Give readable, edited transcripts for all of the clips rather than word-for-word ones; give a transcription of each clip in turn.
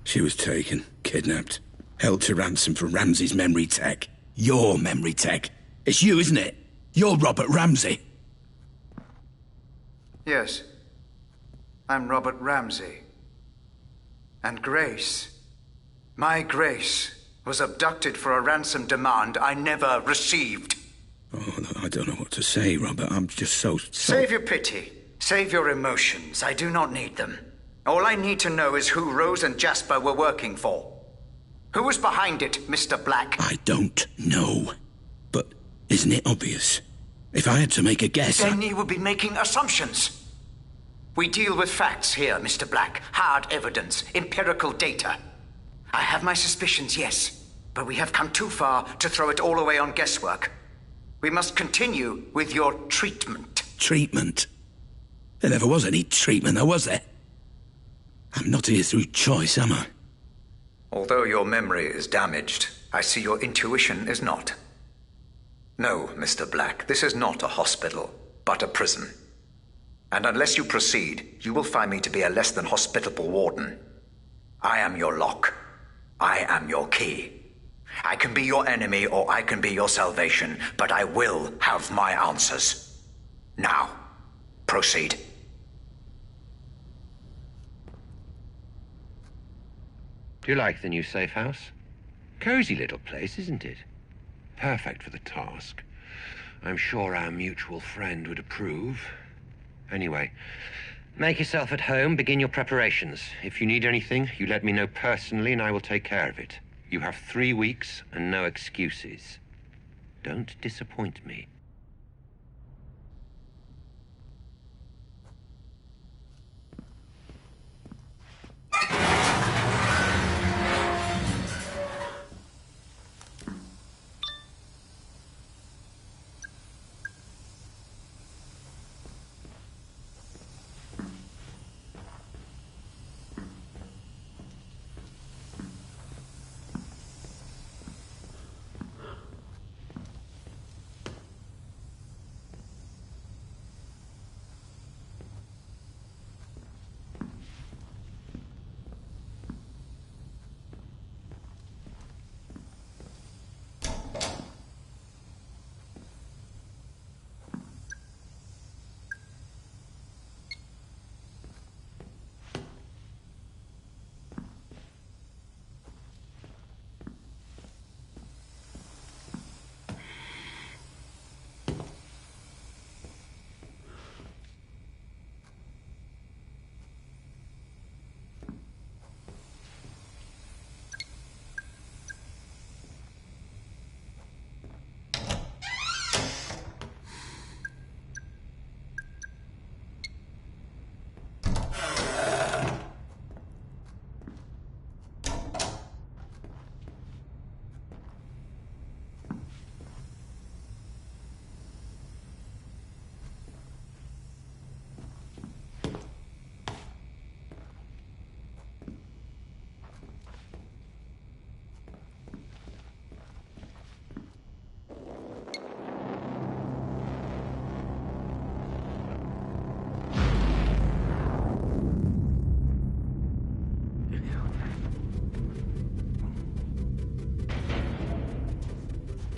She was taken, kidnapped, held to ransom for Ramsey's memory tech. Your memory tech. It's you, isn't it? You're Robert Ramsey. Yes. I'm Robert Ramsey. And Grace, my Grace, was abducted for a ransom demand I never received. Oh, I don't know what to say, Robert. I'm just so... Save your pity. Save your emotions. I do not need them. All I need to know is who Rose and Jasper were working for. Who was behind it, Mr. Black? I don't know. But isn't it obvious? If I had to make a guess... Then you would be making assumptions. We deal with facts here, Mr. Black. Hard evidence, empirical data. I have my suspicions, yes. But we have come too far to throw it all away on guesswork. We must continue with your treatment. Treatment? There never was any treatment, though, was there? I'm not here through choice, am I? Although your memory is damaged, I see your intuition is not. No, Mr. Black, this is not a hospital, but a prison. And unless you proceed, you will find me to be a less than hospitable warden. I am your lock. I am your key. I can be your enemy or I can be your salvation, but I will have my answers. Now, proceed. Do you like the new safe house? Cozy little place, isn't it? Perfect for the task. I'm sure our mutual friend would approve. Anyway, make yourself at home, begin your preparations. If you need anything, you let me know personally and I will take care of it. You have 3 weeks and no excuses. Don't disappoint me.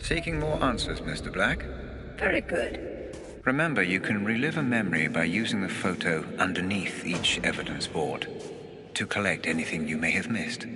Seeking more answers, Mr. Black? Very good. Remember, you can relive a memory by using the photo underneath each evidence board to collect anything you may have missed.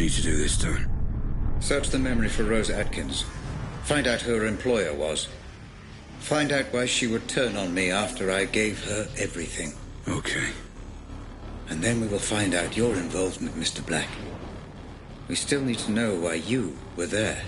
need to do this time? Search the memory for Rose Atkins. Find out who her employer was. Find out why she would turn on me after I gave her everything. Okay. And then we will find out your involvement, Mr. Black. We still need to know why you were there.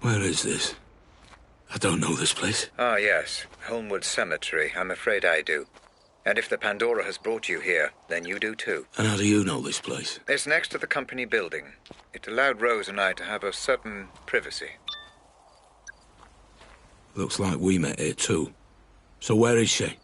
Where is this? I don't know this place. Ah, yes. Holmwood Cemetery. I'm afraid I do. And if the Pandora has brought you here, then you do too. And how do you know this place? It's next to the company building. It allowed Rose and I to have a certain privacy. Looks like we met here too. So where is she?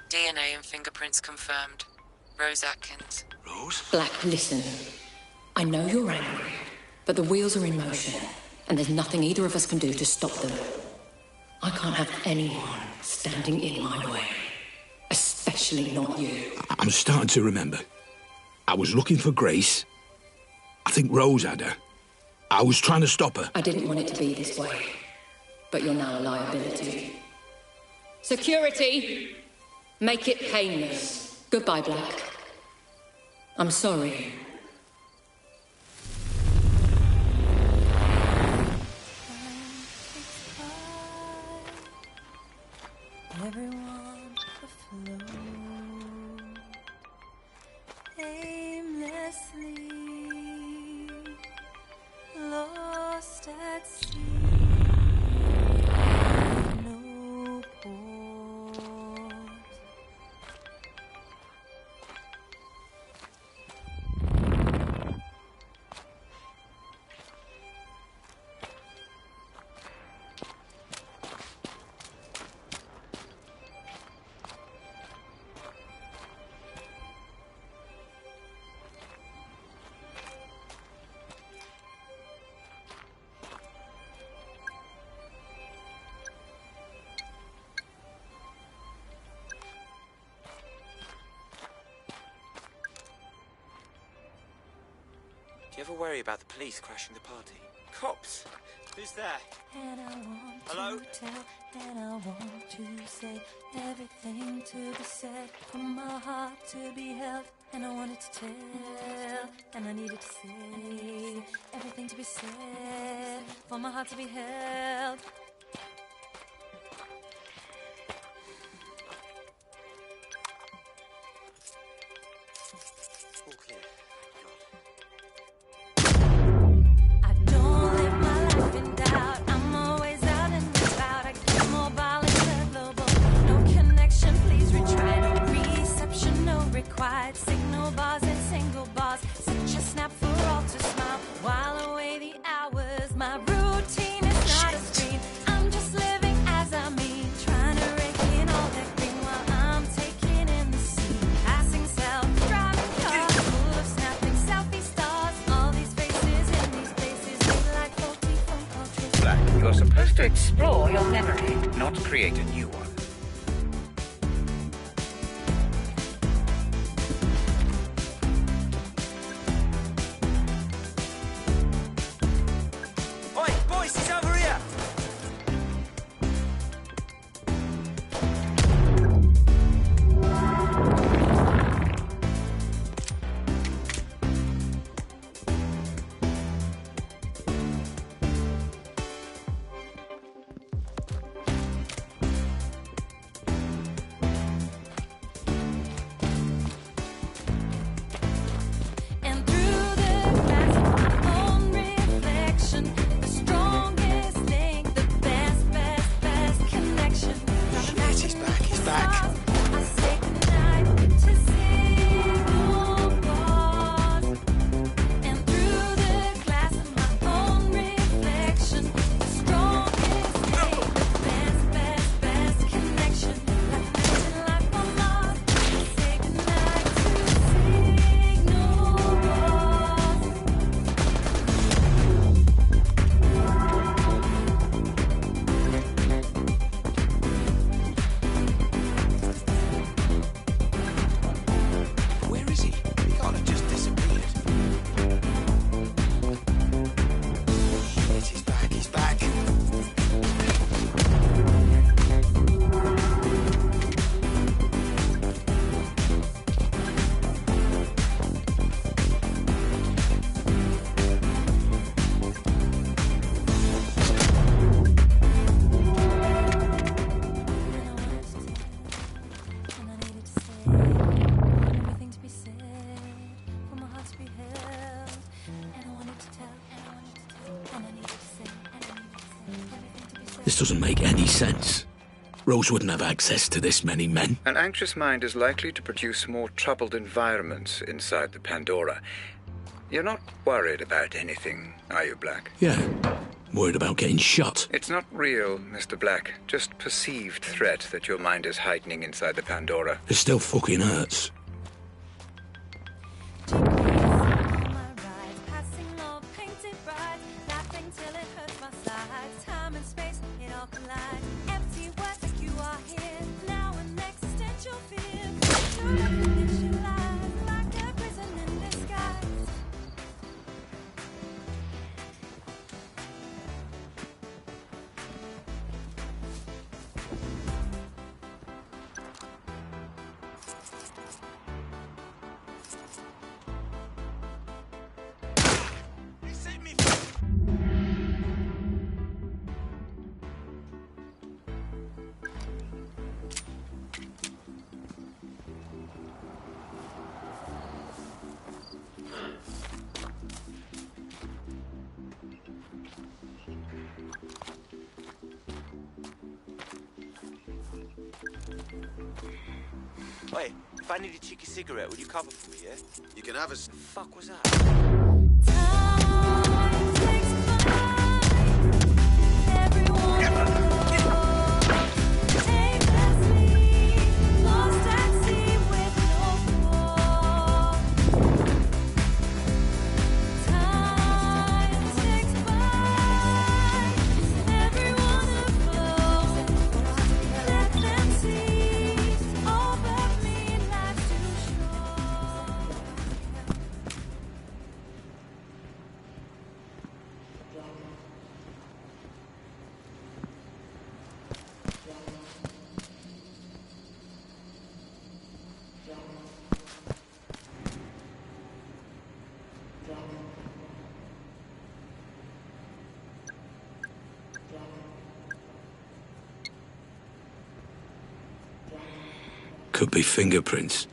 DNA and fingerprints confirmed. Rose Atkins. Rose? Black, listen. I know you're angry, but the wheels are in motion, and there's nothing either of us can do to stop them. I can't have anyone standing in my way. Especially not you. I'm starting to remember. I was looking for Grace. I think Rose had her. I was trying to stop her. I didn't want it to be this way, but you're now a liability. Security! Make it painless. Goodbye, Black. I'm sorry. Everyone afloat, aimlessly lost at sea. No port. Do you ever worry about the police crashing the party? Cops! Who's there? And I want Hello? to tell, and I want to say everything to be said, for my heart to be held, and I wanted to tell, and I needed to say everything to be said, for my heart to be held. All clear. I don't live my life in doubt. I'm always out and about. I get mobile and global. No connection, please retry. No reception, no required. Signal bars and single bars. Such a snap for all to smile. While away the hours, my routine is not a screen. I'm just living as I mean. Trying to rake in all that green while I'm taking in the scene. Passing self, driving cars, full of snapping selfie stars. All these faces in these places look like faulty phone calls. Black, you're supposed to Explore your memory. not create a new one. This doesn't make any sense. Rose wouldn't have access to this many men. An anxious mind is likely to produce more troubled environments inside the Pandora. You're not worried about anything, are you, Black? Yeah. Worried about getting shot. It's not real, Mr. Black. Just perceived threat that your mind is heightening inside the Pandora. It still fucking hurts. Oi, if I need a cheeky cigarette, will you cover for me, yeah? You can have a... Fuck was that? Time takes flight. Everyone aimlessly lost at sea with no thought. Time takes flight. Everyone afloat. Let them see all but me life's too short. Could be fingerprints.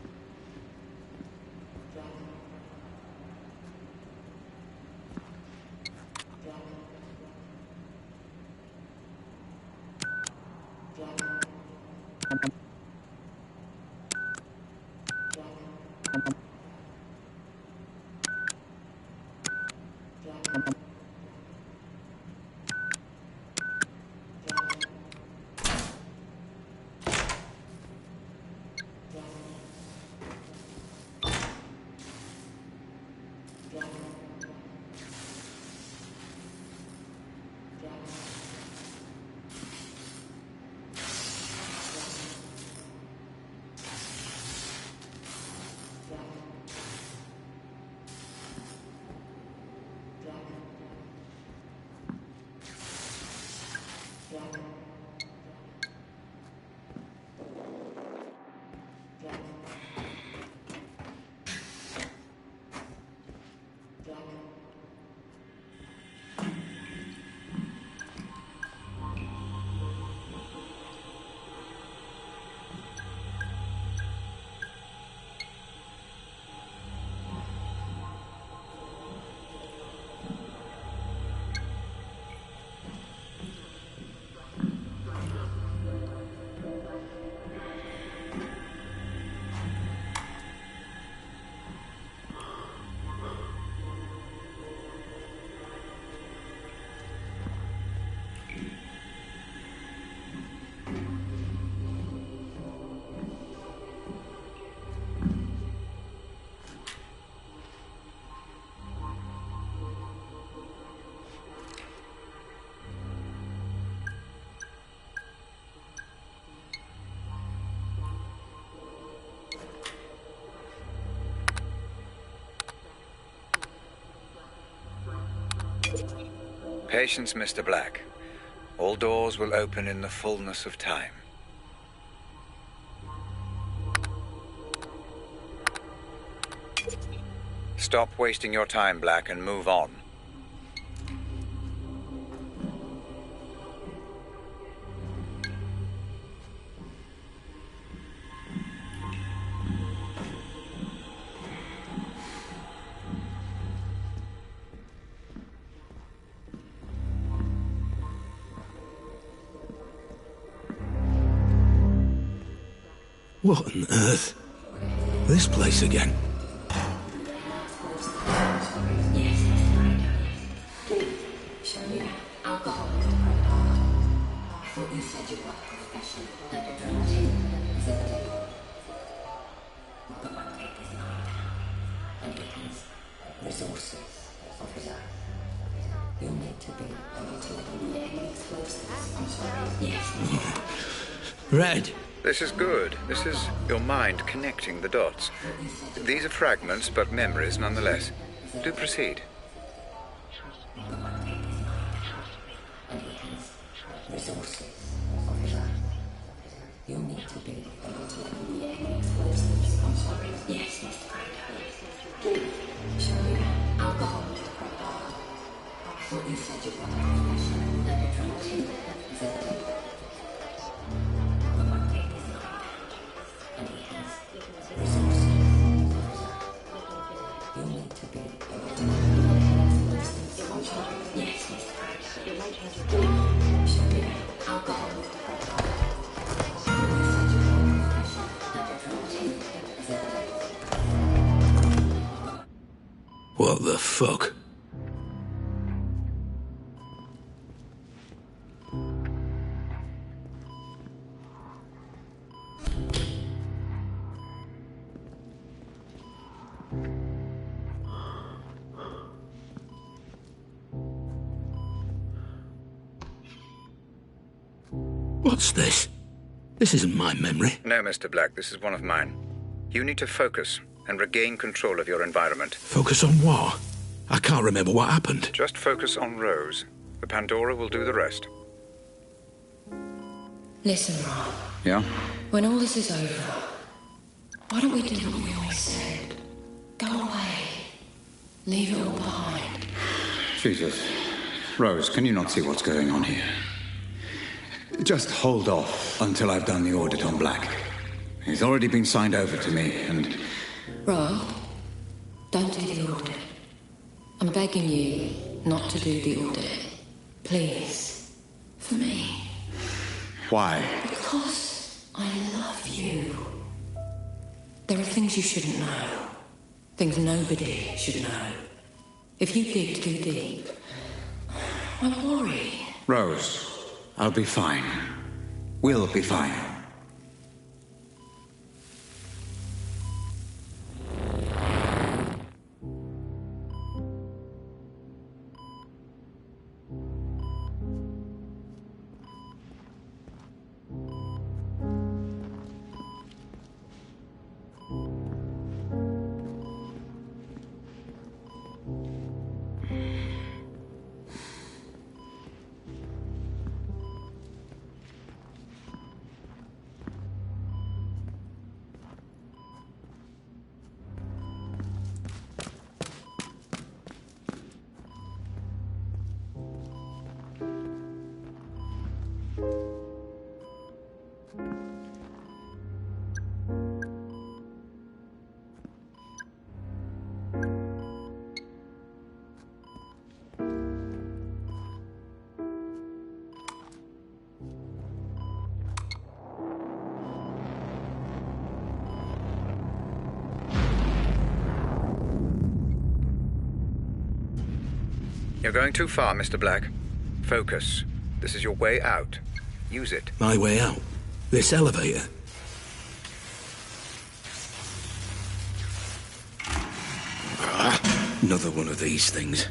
Patience, Mr. Black. All doors will open in the fullness of time. Stop wasting your time, Black, and move on. What on earth? This place again? Red. This is good. This is your mind connecting the dots. These are fragments, but memories nonetheless. Do proceed. What the fuck? What's this? This isn't my memory. No, Mr. Black, this is one of mine. You need to focus and regain control of your environment. Focus on what? I can't remember what happened. Just focus on Rose. The Pandora will do the rest. Listen, Rob. Yeah? When all this is over, why don't we do what we always said? Go away. Leave it all behind. Jesus. Rose, can you not see what's going on here? Just hold off until I've done the audit on Black. He's already been signed over to me, and... Rob, don't do the audit. I'm begging you not to do the audit. Please. For me. Why? Because I love you. There are things you shouldn't know. Things nobody should know. If you dig too deep, I worry. Rose, I'll be fine. We'll be fine. You're going too far, Mr. Black. Focus. This is your way out. Use it. My way out? This elevator? Another one of these things.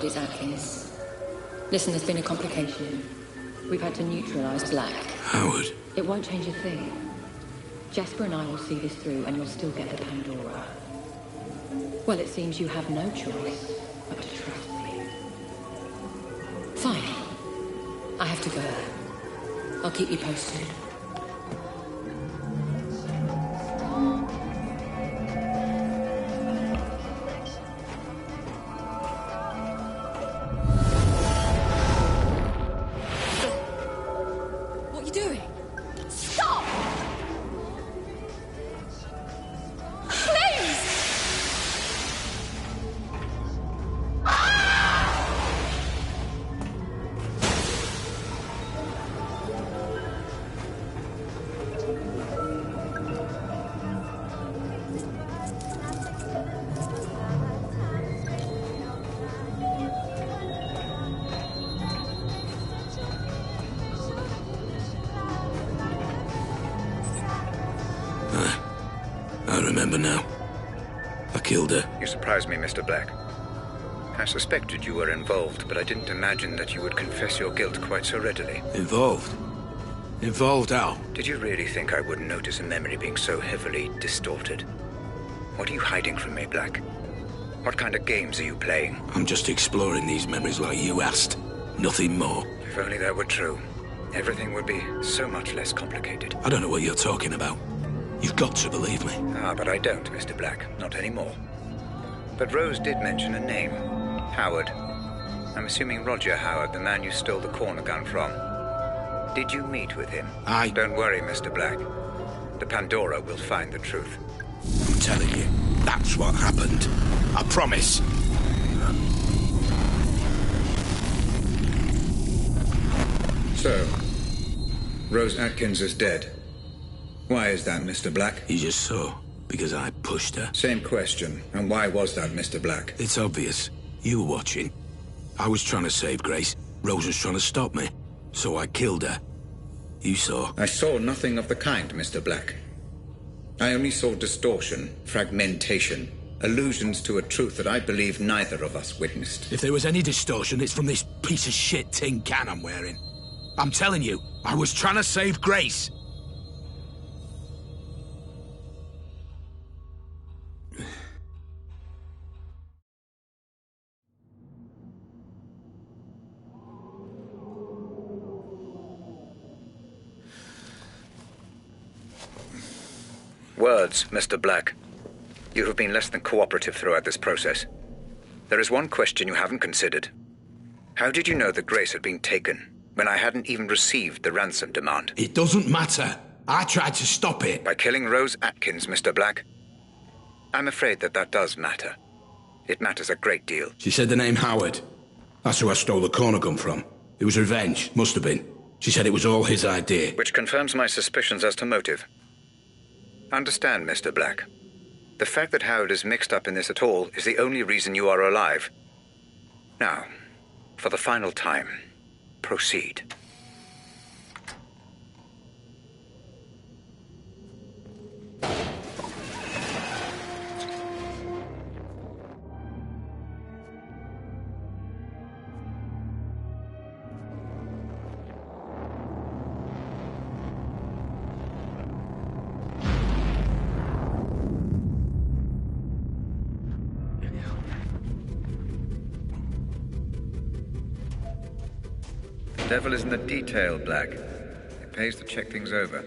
Howard is Atkins. Listen, there's been a complication. We've had to neutralize Black. Howard? It won't change a thing. Jasper and I will see this through, and you'll still get the Pandora. Well, it seems you have no choice but to trust me. Fine. I have to go. I'll keep you posted. What are you doing? Stop! Please! I remember now. I killed her. You surprised me, Mr. Black. I suspected you were involved, but I didn't imagine that you would confess your guilt quite so readily. Involved? Involved how? Did you really think I wouldn't notice a memory being so heavily distorted? What are you hiding from me, Black? What kind of games are you playing? I'm just exploring these memories like you asked. Nothing more. If only that were true, everything would be so much less complicated. I don't know what you're talking about. You've got to believe me. Ah, but I don't, Mr. Black. Not anymore. But Rose did mention a name. Howard. I'm assuming Roger Howard, the man you stole the corner gun from. Did you meet with him? Don't worry, Mr. Black. The Pandora will find the truth. I'm telling you, that's what happened. I promise. So, Rose Atkins is dead. Why is that, Mr. Black? You just saw, because I pushed her. Same question. And why was that, Mr. Black? It's obvious. You were watching. I was trying to save Grace. Rose was trying to stop me. So I killed her. You saw. I saw nothing of the kind, Mr. Black. I only saw distortion, fragmentation, allusions to a truth that I believe neither of us witnessed. If there was any distortion, it's from this piece of shit tin can I'm wearing. I'm telling you, I was trying to save Grace. Words, Mr. Black. You have been less than cooperative throughout this process. There is one question you haven't considered. How did you know that Grace had been taken when I hadn't even received the ransom demand? It doesn't matter. I tried to stop it. By killing Rose Atkins, Mr. Black? I'm afraid that does matter. It matters a great deal. She said the name Howard. That's who I stole the corner gun from. It was revenge. Must have been. She said it was all his idea. Which confirms my suspicions as to motive. Understand, Mr. Black. The fact that Howard is mixed up in this at all is the only reason you are alive. Now, for the final time, proceed. The devil is in the detail, Black. It pays to check things over.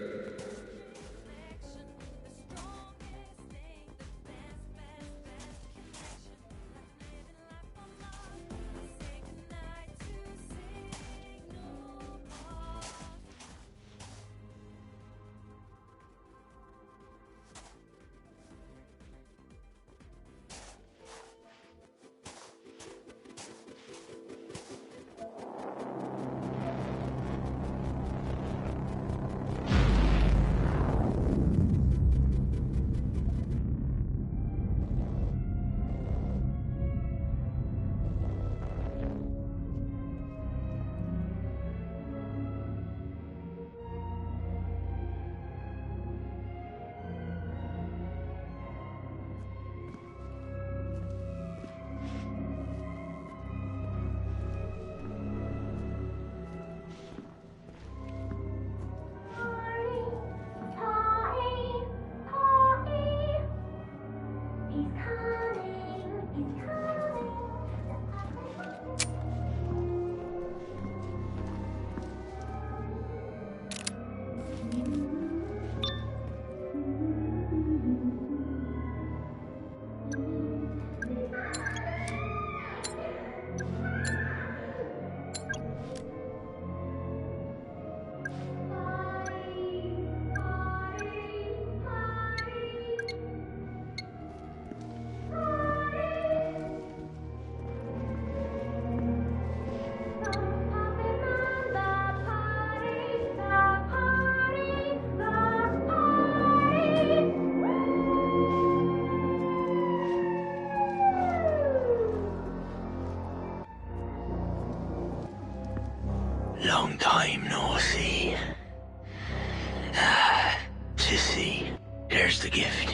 Can't you see? There's the gift.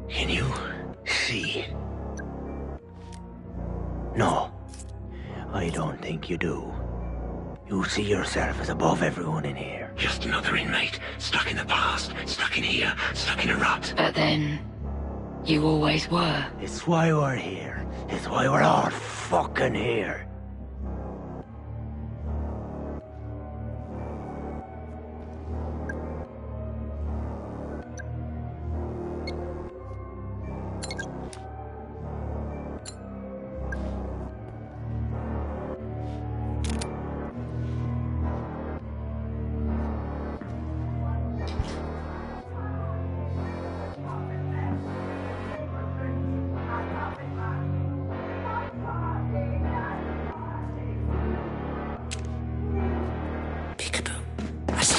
Can you see? No, I don't think you do. You see yourself as above everyone in here. Just another inmate, stuck in the past, stuck in here, stuck in a rut. But then, you always were. It's why we're here. It's why we're all fucking here.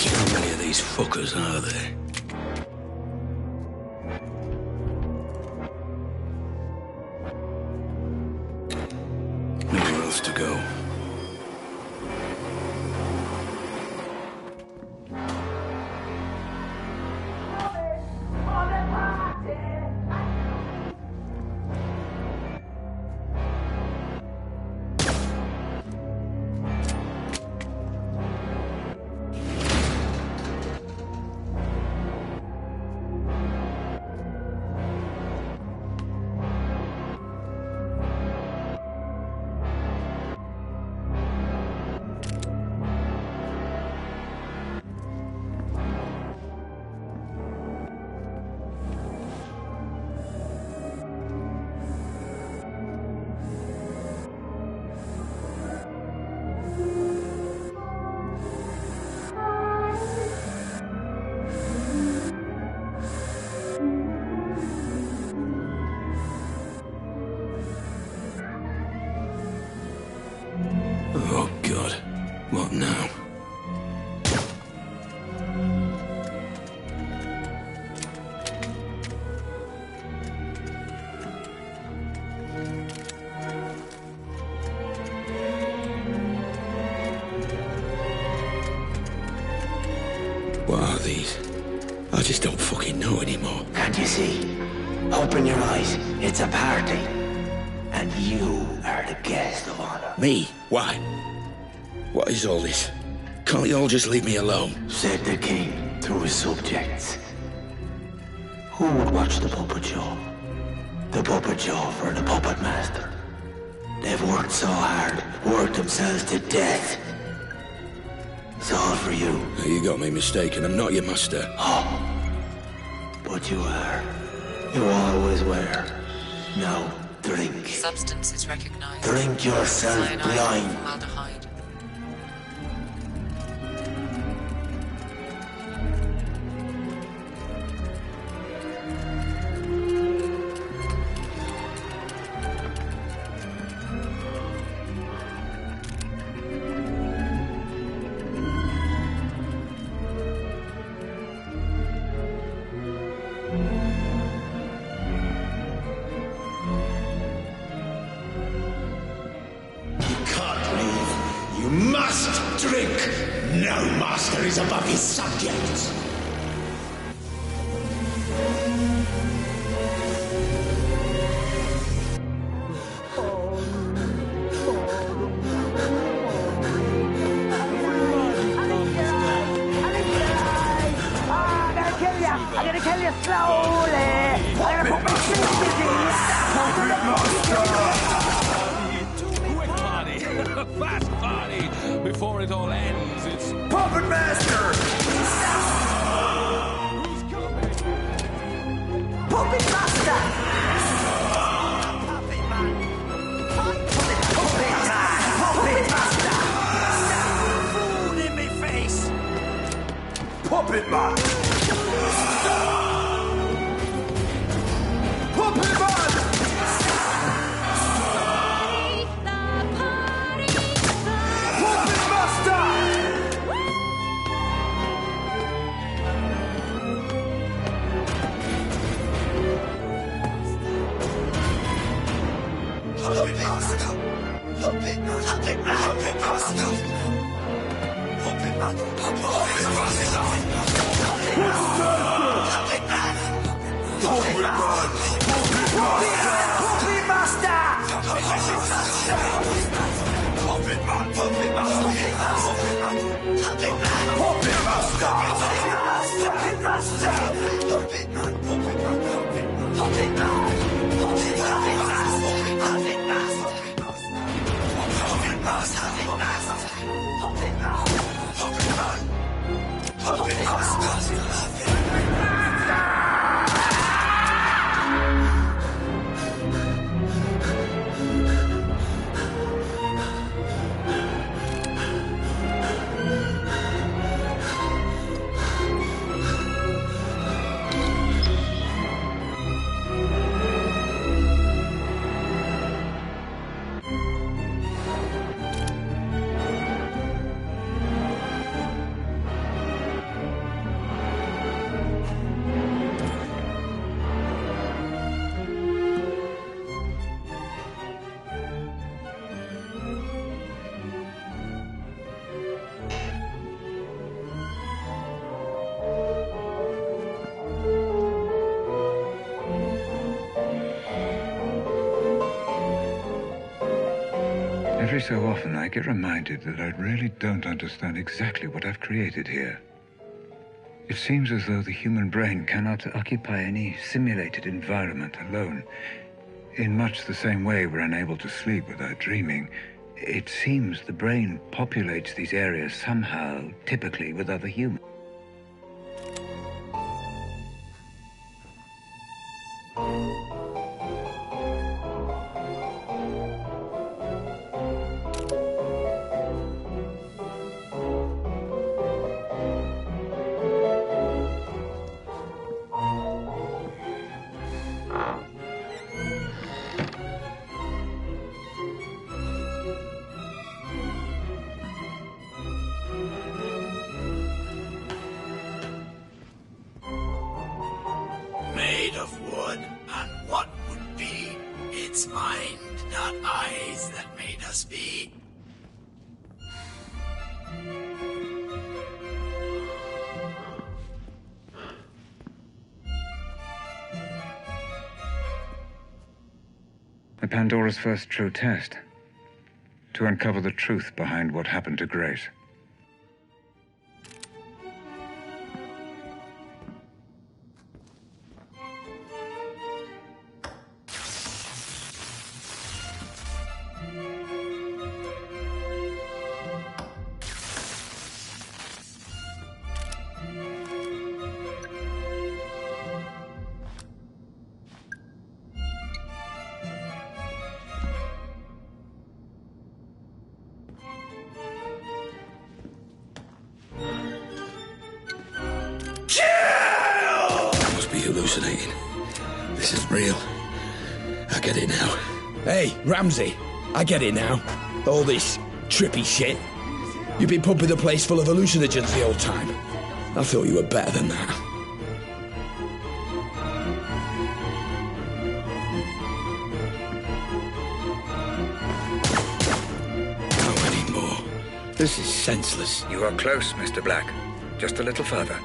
How many of these fuckers are there? Nowhere else to go. Oh, God. What now? What are these? I just don't fucking know anymore. Can't you see? Open your eyes. It's a party. And you are the guest of honor. Me? Why? What is all this? Can't you all just leave me alone? Said the king through his subjects. Who would watch the puppet show? The puppet show for the puppet master. They've worked so hard, worked themselves to death. It's all for you. Now, you got me mistaken. I'm not your master. Oh, but you are. You always were. Now, drink. Substance is recognized. Drink yourself Cyanide, blind. formaldehyde. You must drink! No master is above his subjects! I'm gonna kill you slowly! I'm gonna put my Quick party! Fast party! Before it all ends, it's... Puppet Master! Who's coming? Puppet Master! Puppet Man! Puppet Master! Food in me face! Puppet Man! Puppet Man! Puppet Master! Puppet Master! Puppet Master! Puppet Master! Puppet Master! Puppet Master! Every so often, I get reminded that I really don't understand exactly what I've created here. It seems as though the human brain cannot occupy any simulated environment alone. In much the same way we're unable to sleep without dreaming, it seems the brain populates these areas somehow, typically with other humans. Made of wood, and what would be? It's mind, not eyes, that made us be. Pandora's first true test. To uncover the truth behind what happened to Grace. Hallucinating. This is real. I get it now. Hey, Ramsey, I get it now. All this trippy shit. You've been pumping the place full of hallucinogens the whole time. I thought you were better than that. How many more? This is senseless. You are close, Mr. Black. Just a little further.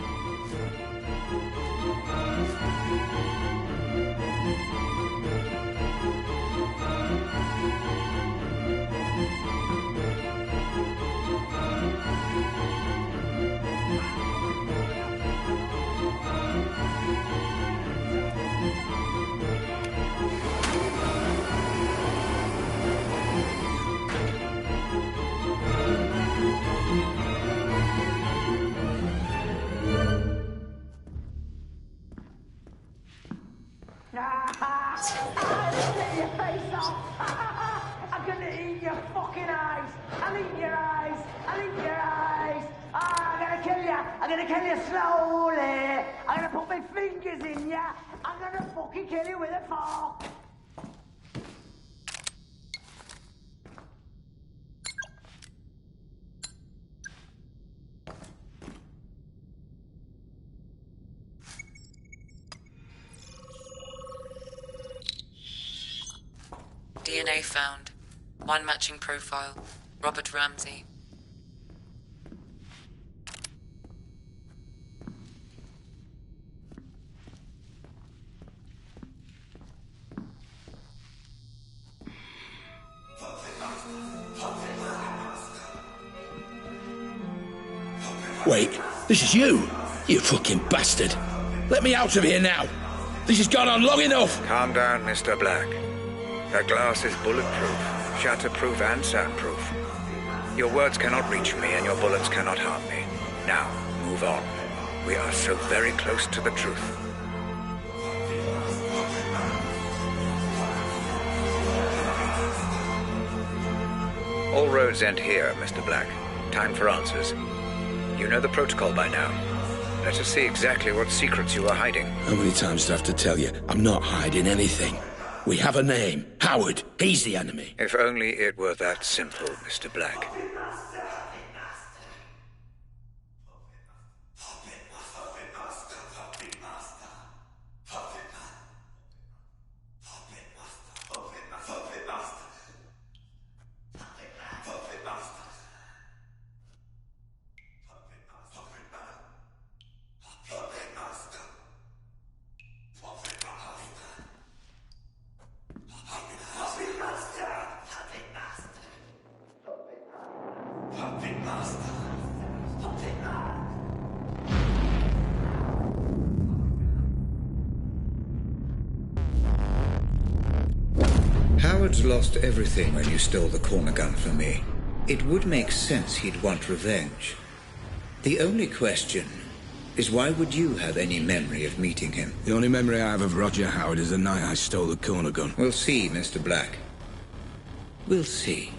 I'm gonna eat your fucking eyes! I'll eat your eyes! I'll eat your eyes! I'm gonna kill you! I'm gonna kill you slowly! I'm gonna put my fingers in you! I'm gonna fucking kill you with a fork! DNA found. One matching profile. Robert Ramsey. Wait. This is you fucking bastard. Let me out of here now. This has gone on long enough. Calm down, Mr. Black. That glass is bulletproof, shatterproof and sandproof. Your words cannot reach me and your bullets cannot harm me. Now, move on. We are so very close to the truth. All roads end here, Mr. Black. Time for answers. You know the protocol by now. Let us see exactly what secrets you are hiding. How many times do I have to tell you? I'm not hiding anything. We have a name. Howard. He's the enemy. If only it were that simple, Mr. Black. Howard's lost everything when you stole the corner gun from me. It would make sense he'd want revenge. The only question is why would you have any memory of meeting him? The only memory I have of Roger Howard is the night I stole the corner gun. We'll see, Mr. Black. We'll see.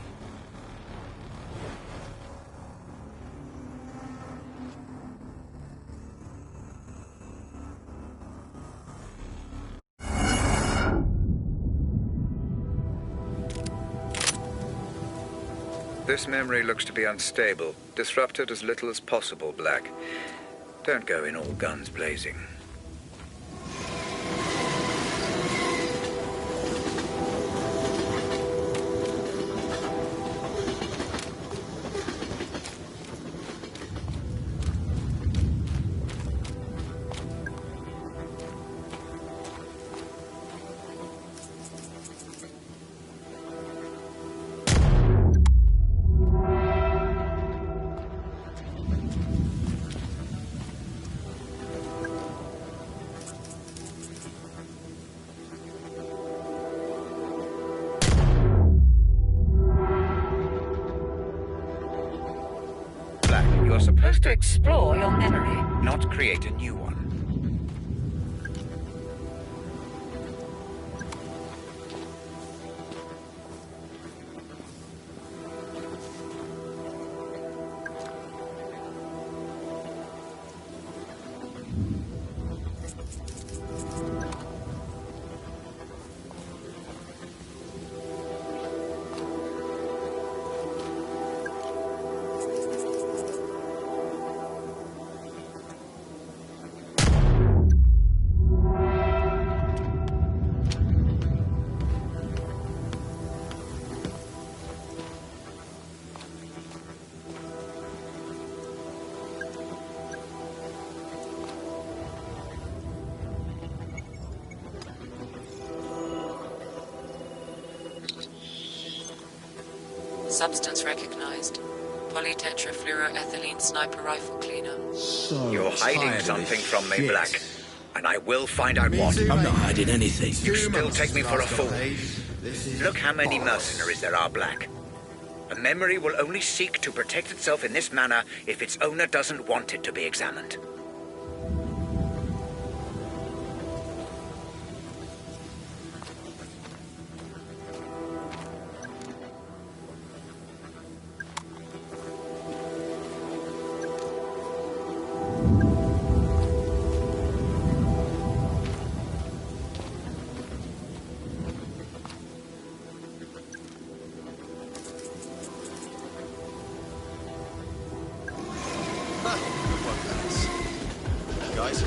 This memory looks to be unstable. Disrupt it as little as possible, Black. Don't go in all guns blazing. You're supposed to explore your memory, not create a new one. Substance recognized. Polytetrafluoroethylene sniper rifle cleaner. You're hiding something from me, Black. And I will find out what. I'm not hiding anything. You still take me for a fool. Look how many mercenaries there are, Black. A memory will only seek to protect itself in this manner if its owner doesn't want it to be examined. Guys?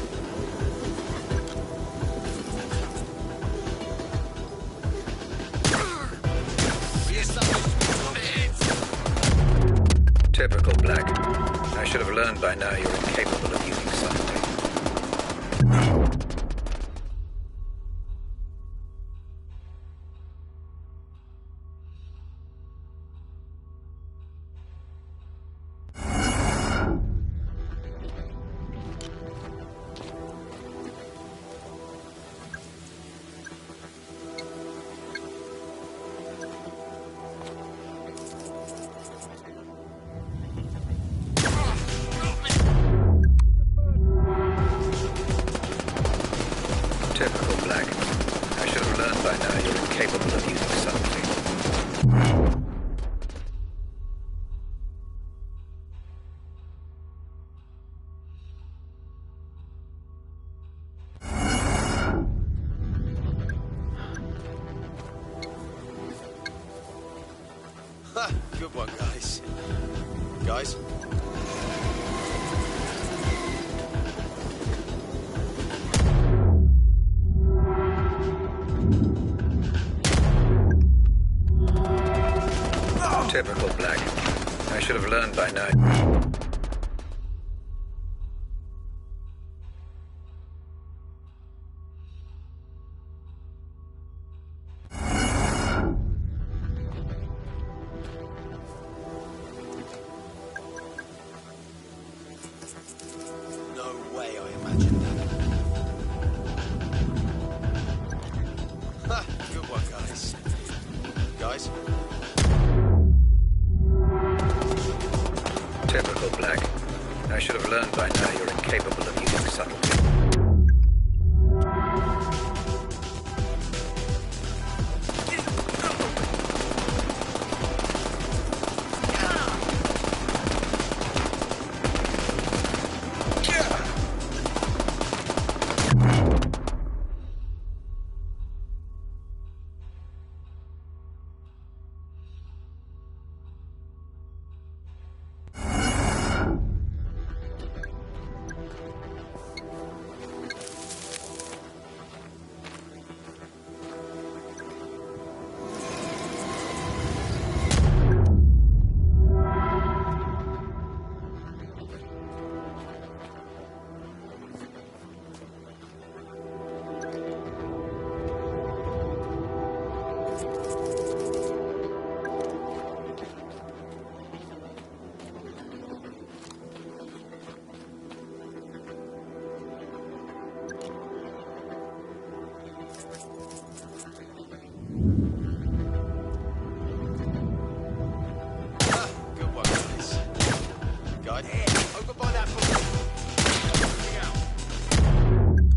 Typical, Black. I should have learned by now you're incapable of using subtlety. by now you're incapable of using subtlety. Ha! Good one, guys. Guys? Typical Black. I should have learned by now. No way I imagined that. Ha! Good one, guys. Guys? Typical Black. I should have learned by now you're incapable of using subtlety.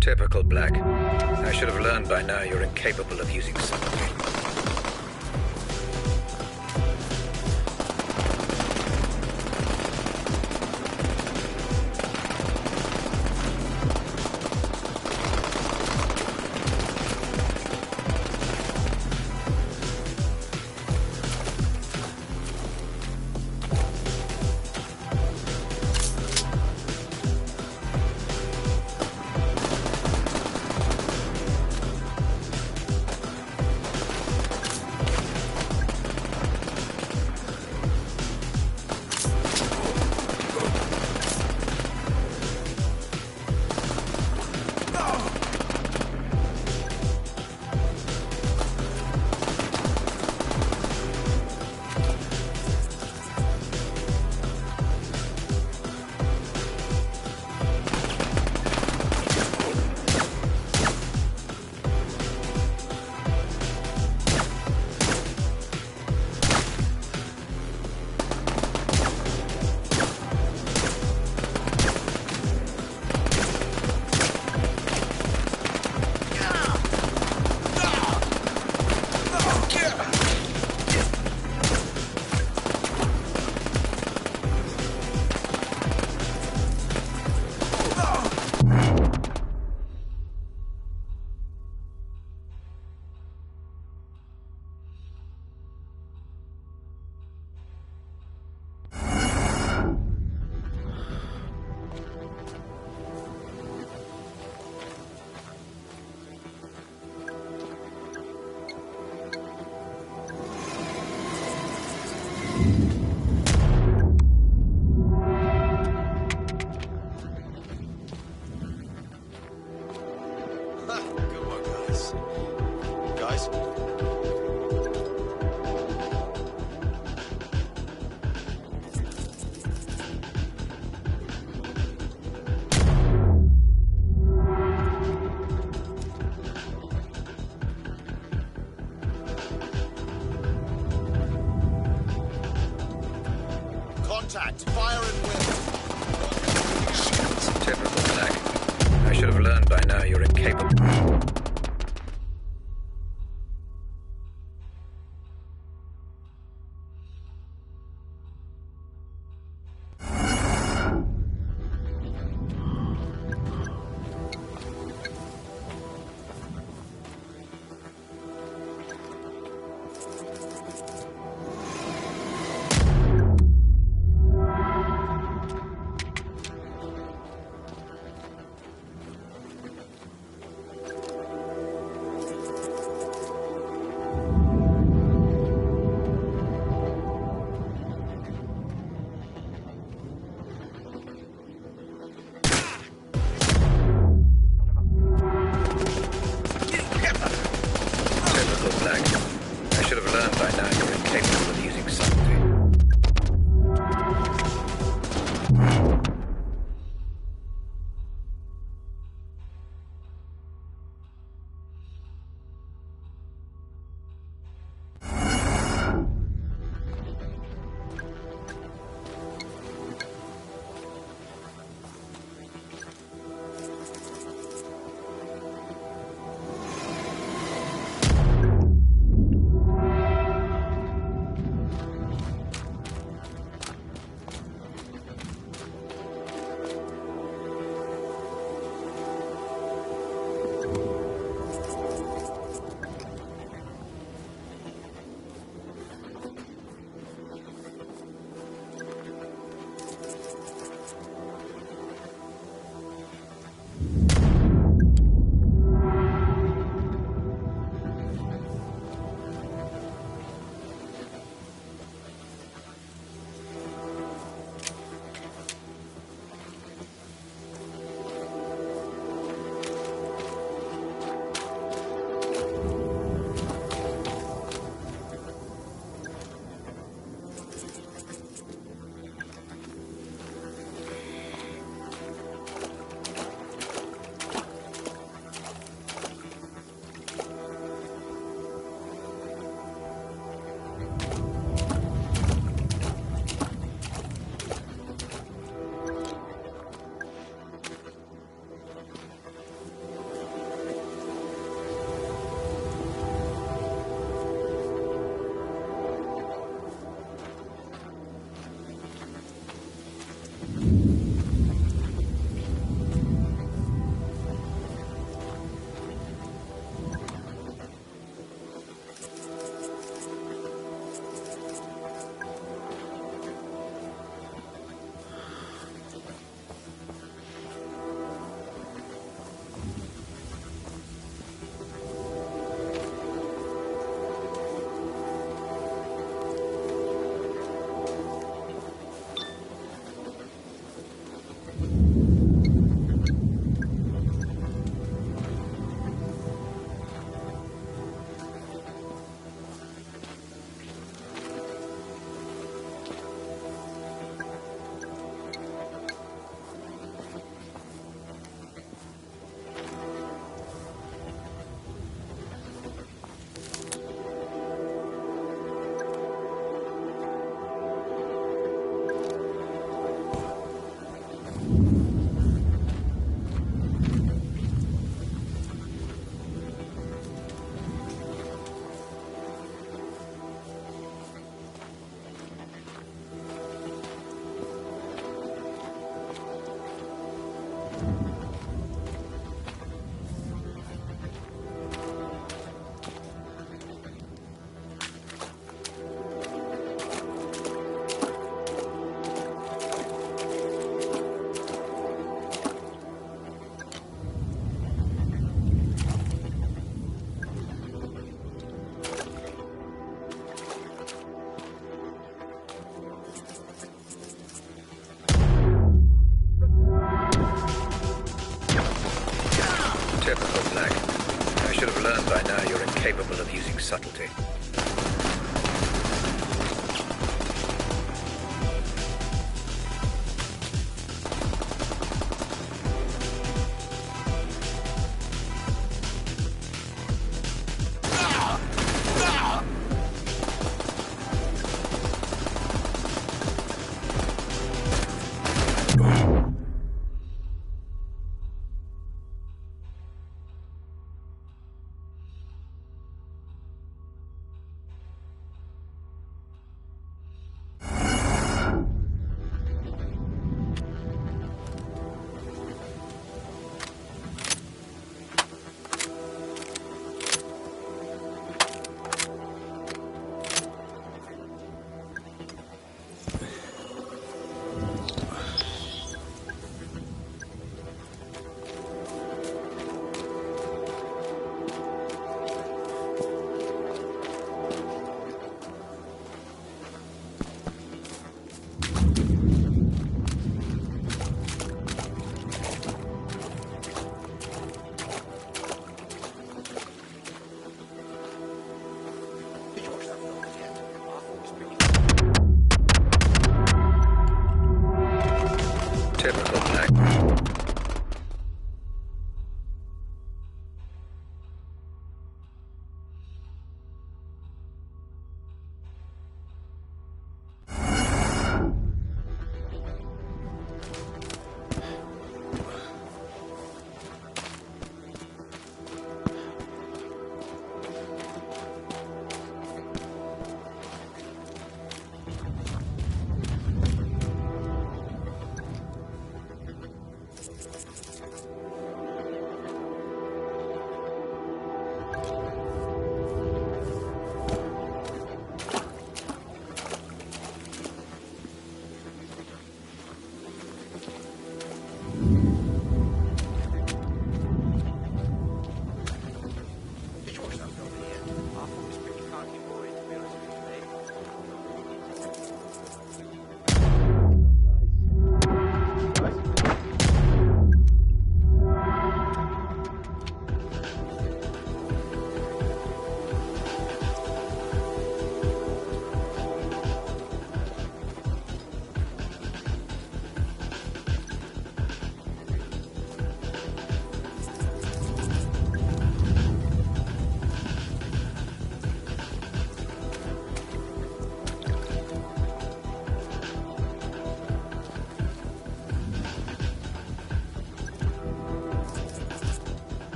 Typical Black. I should have learned by now you're incapable of using subtlety. Contact! Fire and wind! Typical Black. I should have learned by now you're incapable. learned by now you're incapable of using subtlety. Typical Black.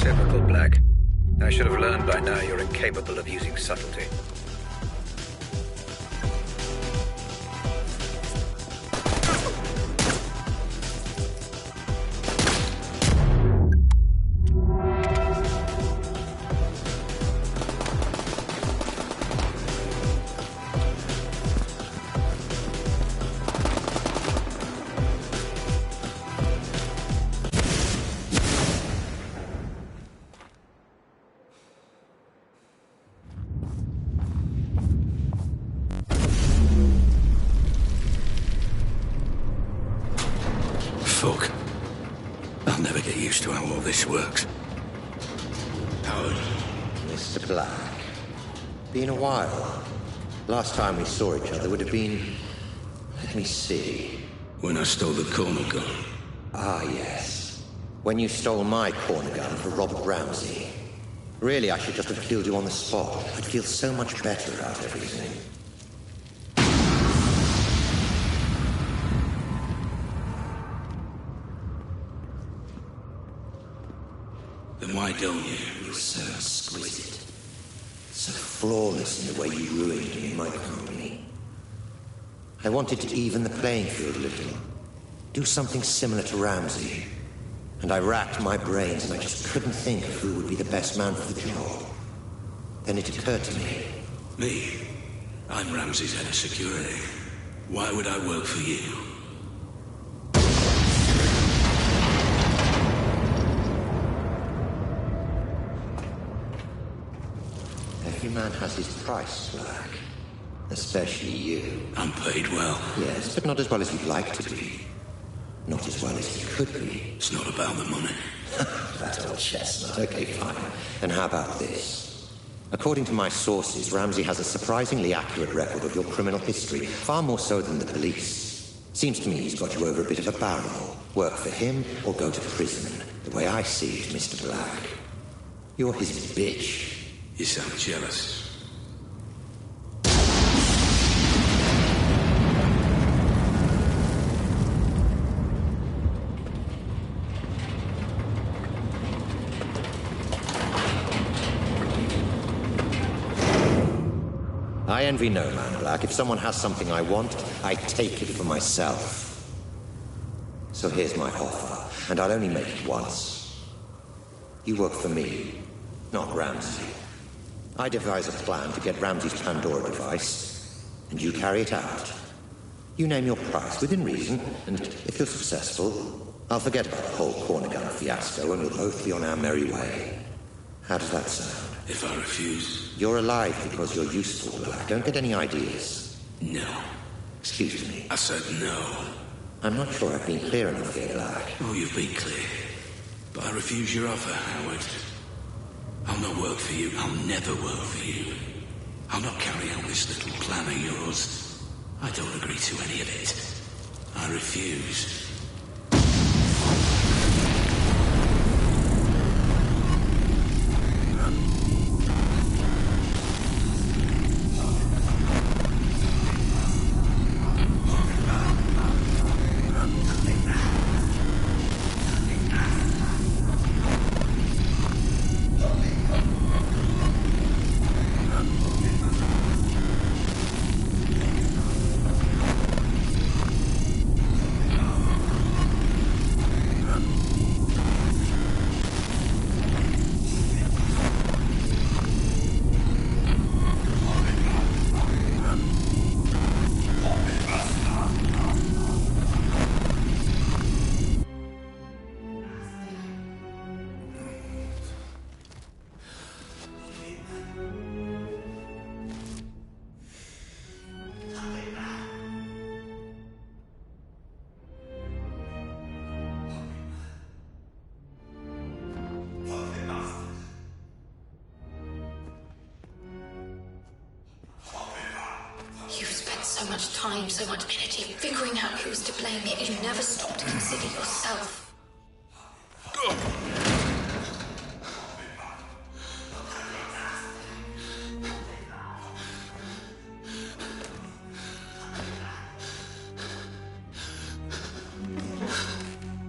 Typical Black. I should have learned by now you're incapable of using subtlety. Fuck. I'll never get used to how all this works. Howard. Mr. Black. Been a while. Last time we saw each other would have been... Let me see. When I stole the corner gun. Ah, yes. When you stole my corner gun for Robert Ramsey. Really, I should just have killed you on the spot. I'd feel so much better about everything. Then why don't you? You're so exquisite. So flawless in the way you ruined me in my company. I wanted to even the playing field a little. Do something similar to Ramsey. And I racked my brains and I just couldn't think of who would be the best man for the job. Then it occurred to me. Me? I'm Ramsey's head of security. Why would I work for you? Every man has his price, Black. Especially you. I'm paid well. Yes, but not as well as you'd like to be. Not as well as he could be. It's not about the money. That old chestnut. Okay, fine. Then how about this? According to my sources, Ramsey has a surprisingly accurate record of your criminal history, far more so than the police. Seems to me he's got you over a bit of a barrel. Work for him or go to prison. The way I see it, Mr. Black, you're his bitch. You sound jealous. I envy no man, Black. If someone has something I want, I take it for myself. So here's my offer, and I'll only make it once. You work for me, not Ramsey. I devise a plan to get Ramsey's Pandora device, and you carry it out. You name your price within reason, and if you're successful, I'll forget about the whole corner gun fiasco, and we'll both be on our merry way. How does that sound? If I refuse? You're alive because you're useful, Black. Don't get any ideas. No. Excuse me. I said no. I'm not sure I've been clear enough here, Black. Oh, you've been clear. But I refuse your offer, Howard. I'll not work for you. I'll never work for you. I'll not carry out this little plan of yours. I don't agree to any of it. I refuse. So much time, so much energy figuring out who was to blame, yet you never stopped to consider yourself.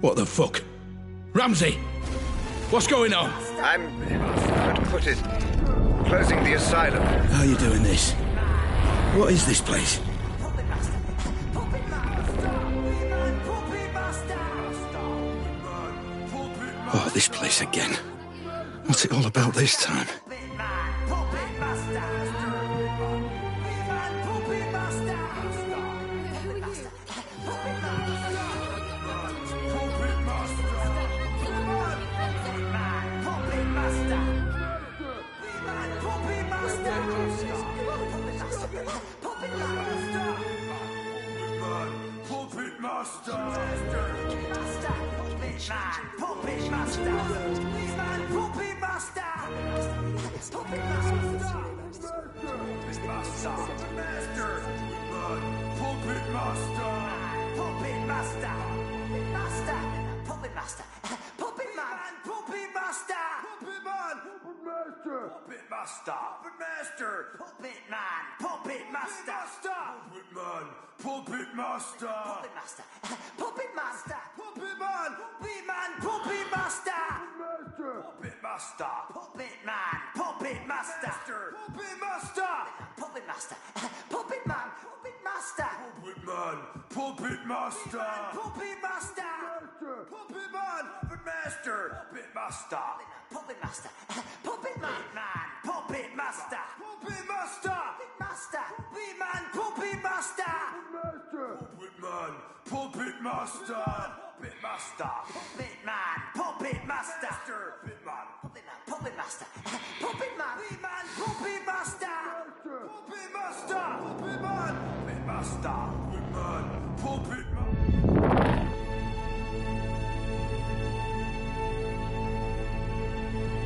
What the fuck? Ramsey! What's going on? How to put it, closing the asylum. How are you doing this? What is this place? Oh, this place again. What's it all about this time?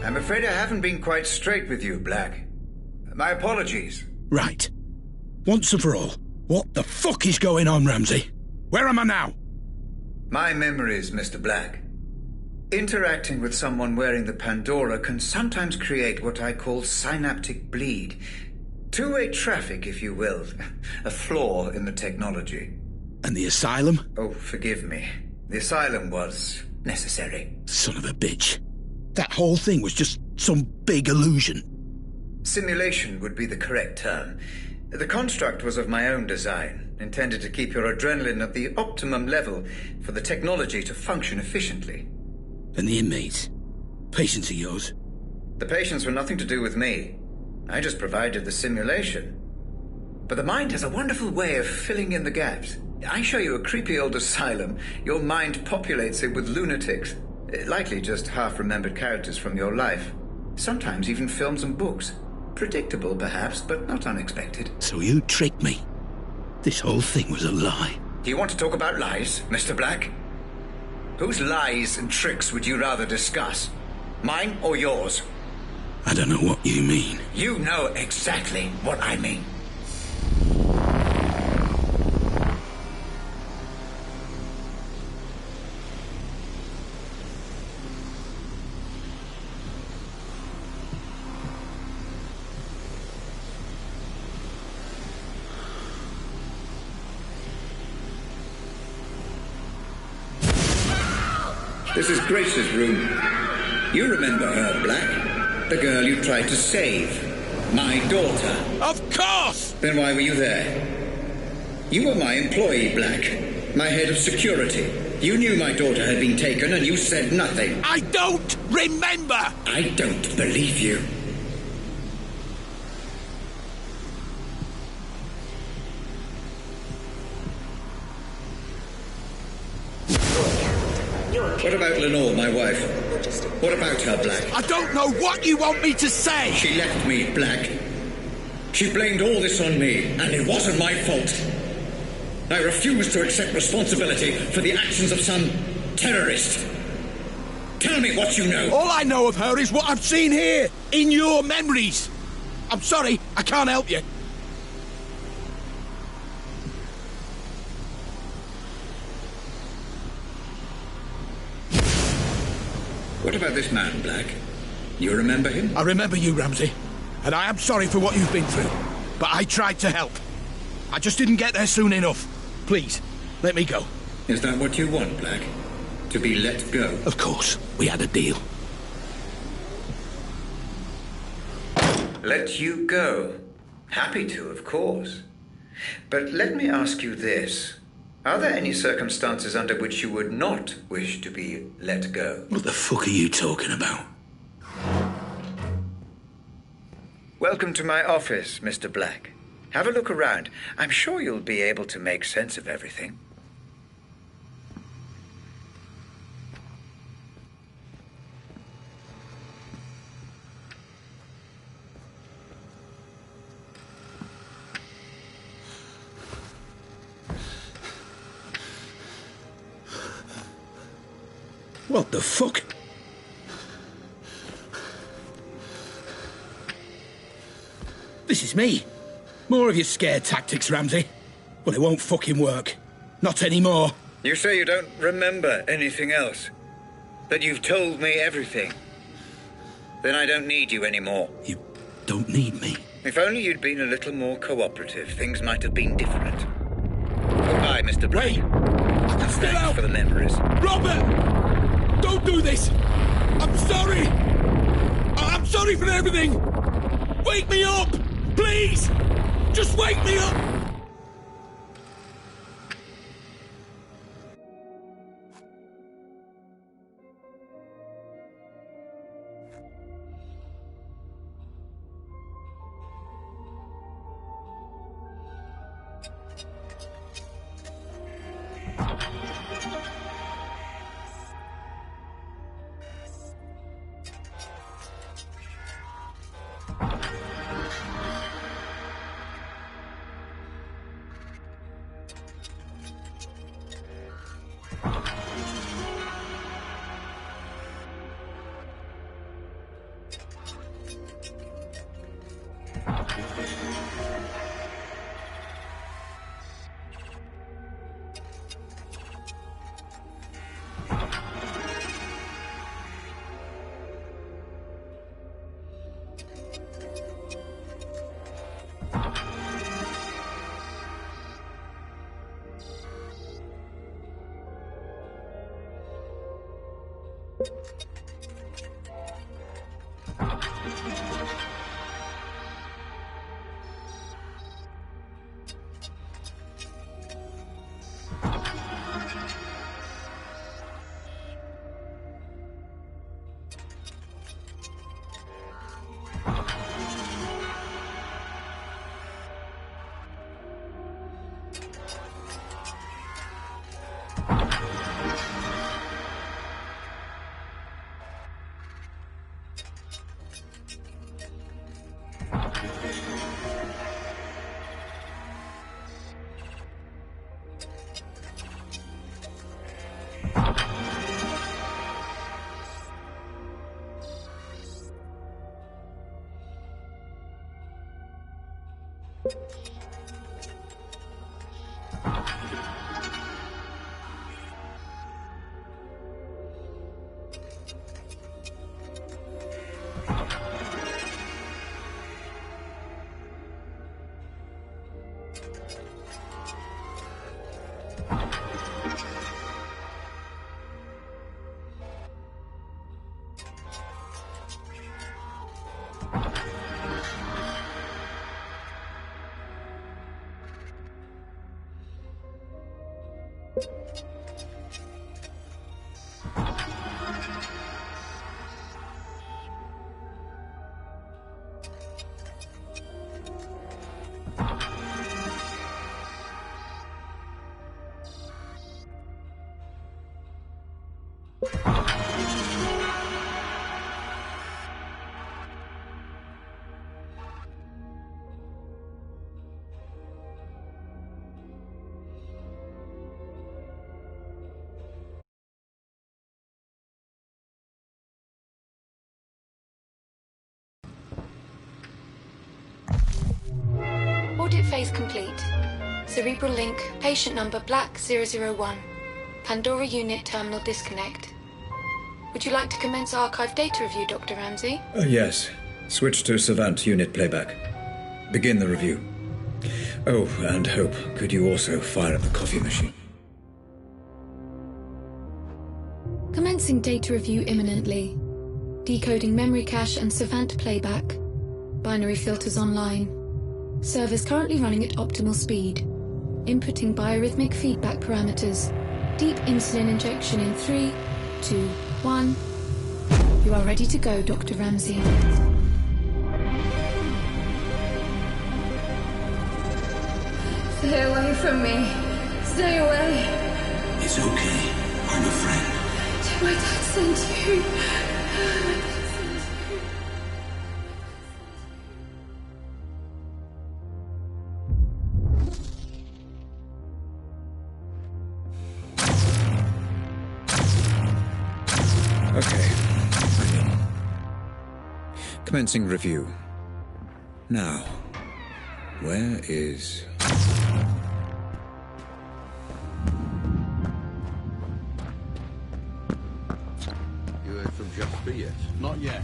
I'm afraid I haven't been quite straight with you, Black. My apologies. Right. Once and for all, what the fuck is going on, Ramsey? Where am I now? My memories, Mr. Black. Interacting with someone wearing the Pandora can sometimes create what I call synaptic bleed. Two-way traffic, if you will. A flaw in the technology. And the asylum? Oh, forgive me. The asylum was necessary. Son of a bitch. That whole thing was just some big illusion. Simulation would be the correct term. The construct was of my own design, intended to keep your adrenaline at the optimum level for the technology to function efficiently. And the inmates? Patients of yours? The patients were nothing to do with me. I just provided the simulation. But the mind has a wonderful way of filling in the gaps. I show you a creepy old asylum, your mind populates it with lunatics, likely just half-remembered characters from your life. Sometimes even films and books. Predictable, perhaps, but not unexpected. So you tricked me. This whole thing was a lie. Do you want to talk about lies, Mr. Black? Whose lies and tricks would you rather discuss? Mine or yours? I don't know what you mean. You know exactly what I mean. This is Grace's room. You remember her, Black? The girl you tried to save. My daughter. Of course! Then why were you there? You were my employee, Black. My head of security. You knew my daughter had been taken and you said nothing. I don't remember! I don't believe you. What about Lenore, my wife? What about her, Black? I don't know what you want me to say! She left me, Black. She blamed all this on me, and it wasn't my fault. I refuse to accept responsibility for the actions of some terrorist. Tell me what you know. All I know of her is what I've seen here, in your memories. I'm sorry, I can't help you. What about this man, Black? You remember him? I remember you, Ramsey. And I am sorry for what you've been through. But I tried to help. I just didn't get there soon enough. Please, let me go. Is that what you want, Black? To be let go? Of course. We had a deal. Let you go? Happy to, of course. But let me ask you this. Are there any circumstances under which you would not wish to be let go? What the fuck are you talking about? Welcome to my office, Mr. Black. Have a look around. I'm sure you'll be able to make sense of everything. What the fuck? This is me. More of your scare tactics, Ramsey. Well, it won't fucking work. Not anymore. You say you don't remember anything else? That you've told me everything? Then I don't need you anymore. You don't need me? If only you'd been a little more cooperative, things might have been different. Goodbye, Mr. Black. Wait! I can still Thanks help! for the memories. Robert! Don't do this! I'm sorry! I'm sorry for everything! Wake me up! Please! Just wake me up! Audit phase complete. Cerebral link, patient number Black 001. Pandora unit terminal disconnect. Would you like to commence archive data review, Dr. Ramsey? Yes. Switch to Savant unit playback. Begin the review. Oh, and Hope, could you also fire up the coffee machine? Commencing data review imminently. Decoding memory cache and Savant playback. Binary filters online. Servers currently running at optimal speed. Inputting biorhythmic feedback parameters. Deep insulin injection in 3, 2, 1. You are ready to go, Dr. Ramsey. Stay away from me. Stay away. It's okay. I'm a friend. Did my dad send you? Okay. I'm in. Commencing review. Now, where is... You heard from Jasper yet? Not yet.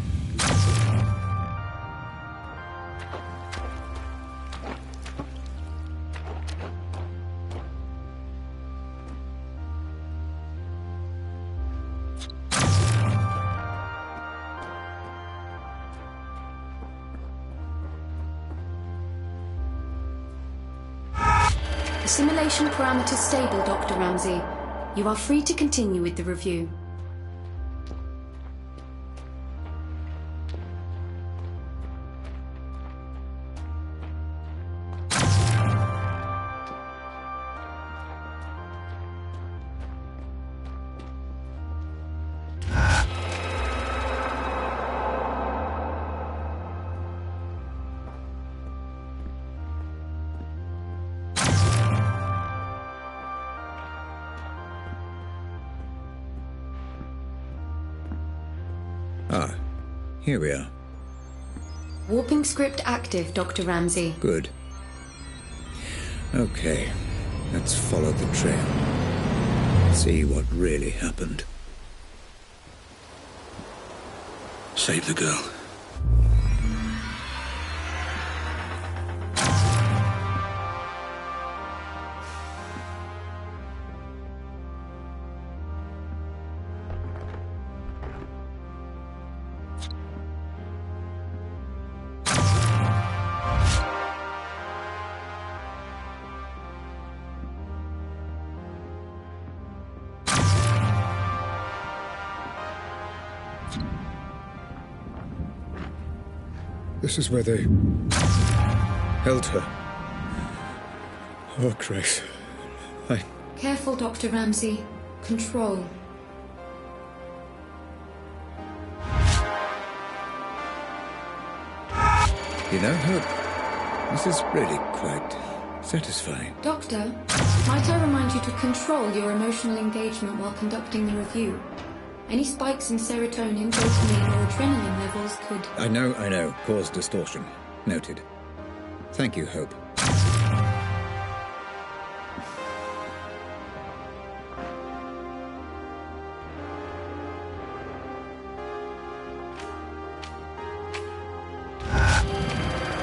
Simulation parameters stable, Dr. Ramsey. You are free to continue with the review. Ah, here we are. Warping script active, Dr. Ramsey. Good. Okay, let's follow the trail. See what really happened. Save the girl. This is where they held her. Oh, Grace. Careful, Dr. Ramsey. Control. You know, Hope, this is really quite satisfying. Doctor, might I remind you to control your emotional engagement while conducting the review? Any spikes in serotonin, dopamine, or adrenaline levels could... I know. Cause distortion. Noted. Thank you, Hope.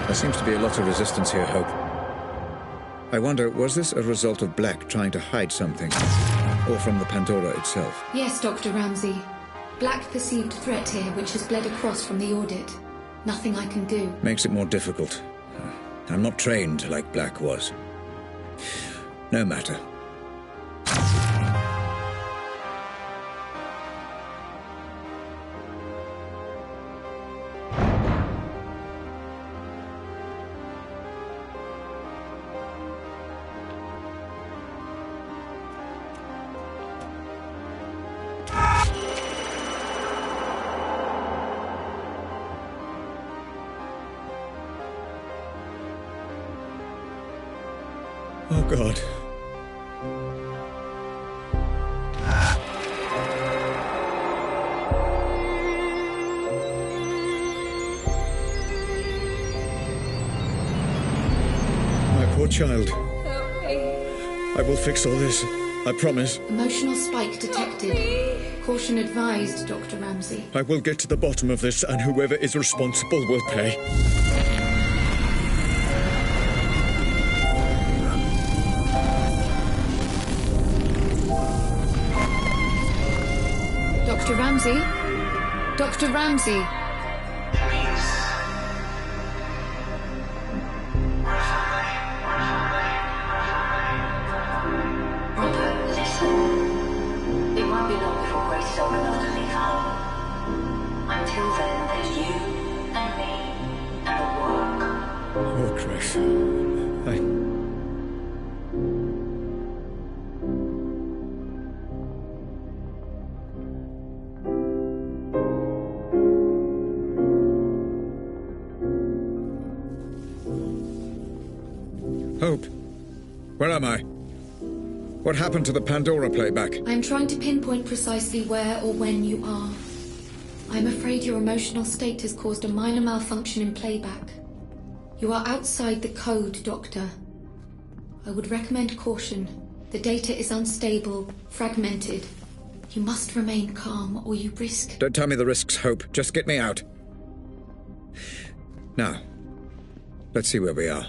There seems to be a lot of resistance here, Hope. I wonder, was this a result of Black trying to hide something? Or from the Pandora itself? Yes, Dr. Ramsey. Black perceived threat here, which has bled across from the audit. Nothing I can do. Makes it more difficult. I'm not trained like Black was. No matter. Oh, God. My poor child. I will fix all this. I promise. Emotional spike detected. Caution advised, Dr. Ramsey. I will get to the bottom of this, and whoever is responsible will pay. Dr. Ramsey? Dr. Ramsey? Robert, listen. It won't be long before Grace is old enough to leave home. Until then, there's you and me and the work. Oh, Grace. Hope, where am I? What happened to the Pandora playback? I'm trying to pinpoint precisely where or when you are. I'm afraid your emotional state has caused a minor malfunction in playback. You are outside the code, Doctor. I would recommend caution. The data is unstable, fragmented. You must remain calm, or you risk... Don't tell me the risks, Hope. Just get me out. Now, let's see where we are.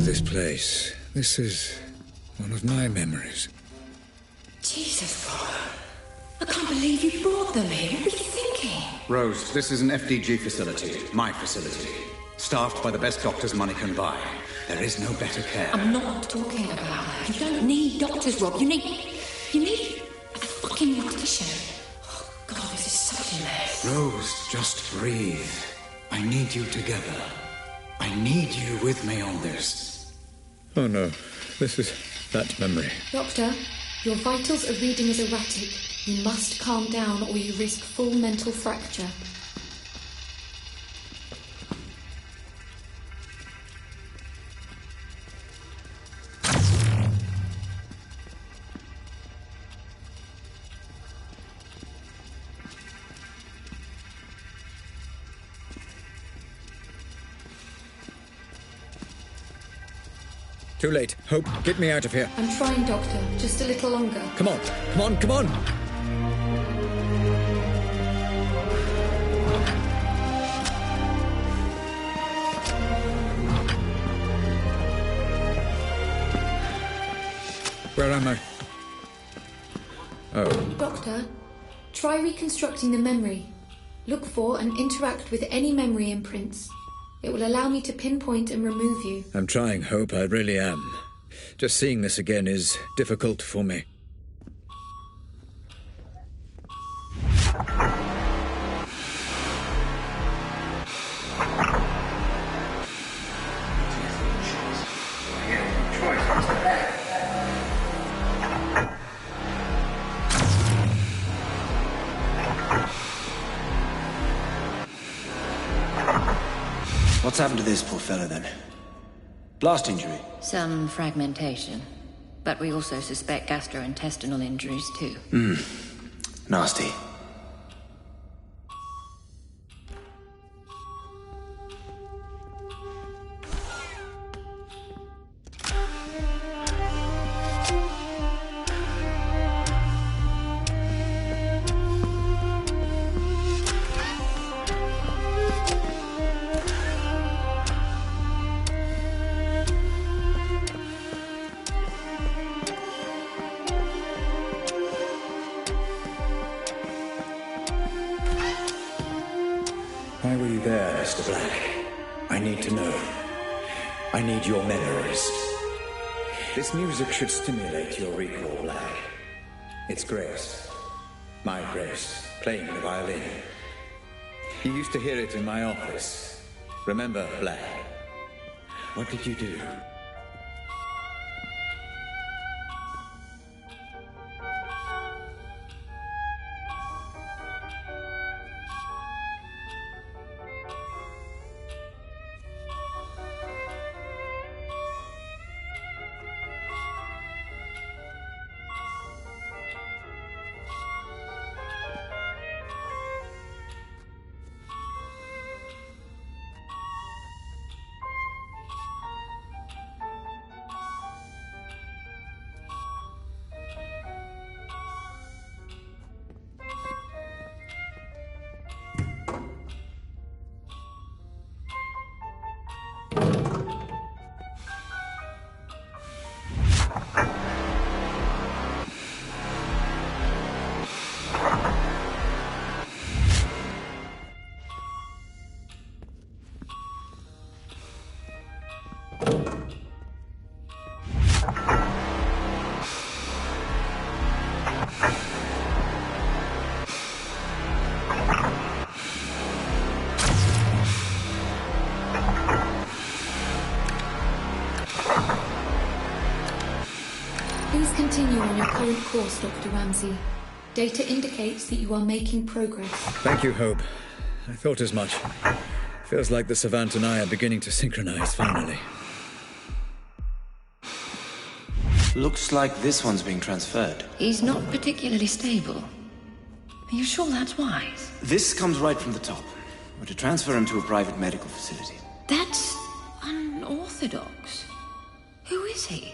This place. This is one of my memories. Jesus, Robert. I can't believe you brought them here. What were you thinking? Rose, this is an FDG facility. My facility. Staffed by the best doctors money can buy. There is no better care. I'm not talking about that. You don't need doctors, Rob. You need a fucking mortician. Oh, God, this is such a mess. Rose, just breathe. I need you together. I need you with me on this. Oh no, this is that memory. Doctor, your vitals are reading as erratic. You must calm down or you risk full mental fracture. Too late. Hope, get me out of here. I'm trying, Doctor. Just a little longer. Come on, come on, come on! Where am I? Oh. Doctor, try reconstructing the memory. Look for and interact with any memory imprints. It will allow me to pinpoint and remove you. I'm trying, Hope, I really am. Just seeing this again is difficult for me. What's happened to this poor fella, then? Blast injury? Some fragmentation. But we also suspect gastrointestinal injuries, too. Nasty. Why were you there, Mr. Black? I need to know. I need your memories. This music should stimulate your recall, Black. It's Grace. My Grace, playing the violin. You used to hear it in my office. Remember, Black? What did you do? Please continue on your current course, Dr. Ramsey. Data indicates that you are making progress. Thank you, Hope. I thought as much. Feels like the Savant and I are beginning to synchronize, finally. Looks like this one's being transferred. He's not particularly stable. Are you sure that's wise? This comes right from the top. We're to transfer him to a private medical facility. That's unorthodox. Who is he?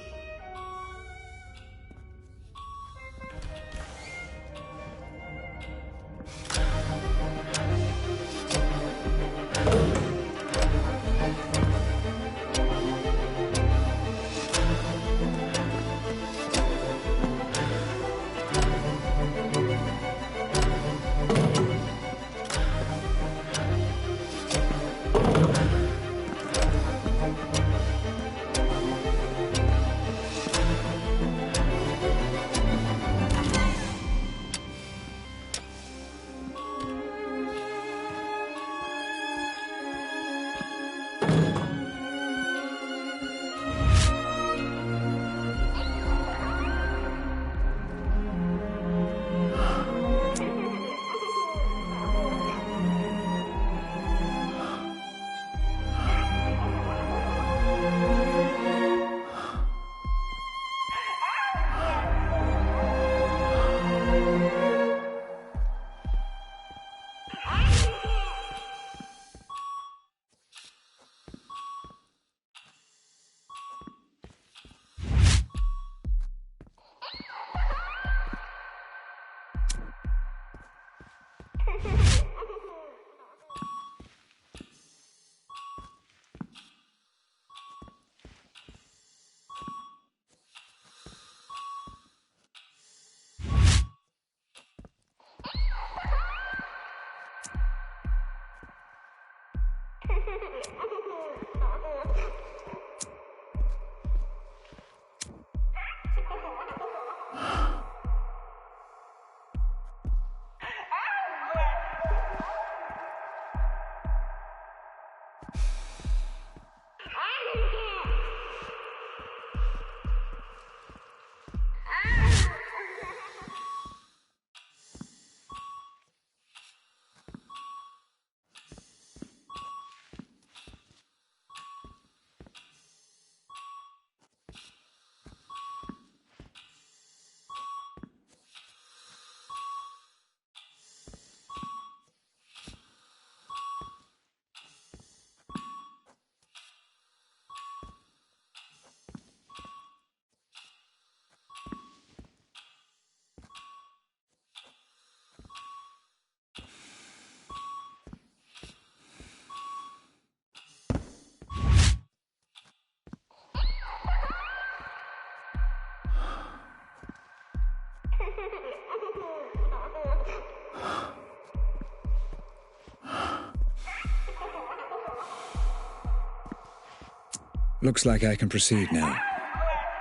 Looks like I can proceed now.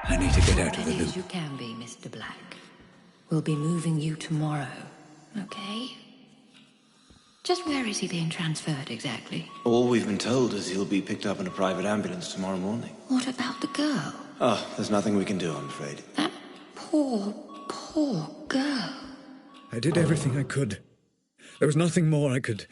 I need to get out of the As loop. you can be, Mr. Black. We'll be moving you tomorrow, okay? Just where is he being transferred exactly? All we've been told is he'll be picked up in a private ambulance tomorrow morning. What about the girl? Oh, there's nothing we can do, I'm afraid. Poor, poor girl. I did everything I could. There was nothing more I could...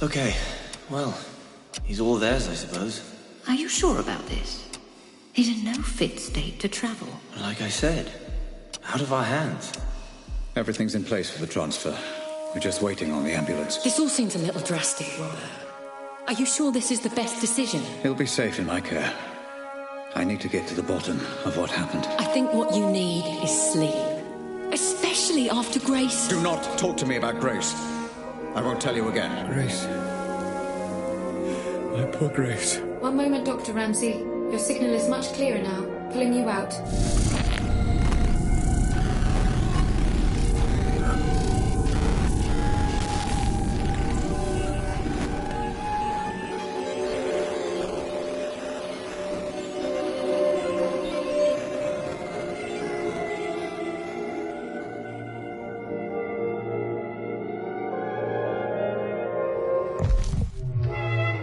Okay, well, he's all theirs, I suppose. Are you sure about this? He's in no fit state to travel. Like I said, out of our hands. Everything's in place for the transfer. We're just waiting on the ambulance. This all seems a little drastic, Robert. Are you sure this is the best decision? He'll be safe in my care. I need to get to the bottom of what happened. I think what you need is sleep. Especially after Grace. Do not talk to me about Grace. I won't tell you again. Grace. My poor Grace. One moment, Dr. Ramsey. Your signal is much clearer now. Pulling you out.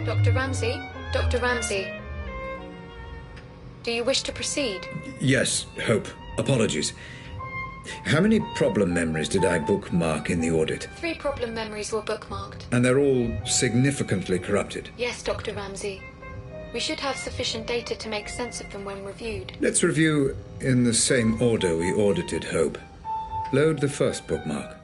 Dr. Ramsey? Dr. Ramsey? Do you wish to proceed? Yes, Hope. Apologies. How many problem memories did I bookmark in the audit? 3 problem memories were bookmarked. And they're all significantly corrupted. Yes, Dr. Ramsey. We should have sufficient data to make sense of them when reviewed. Let's review in the same order we audited Hope. Load the first bookmark.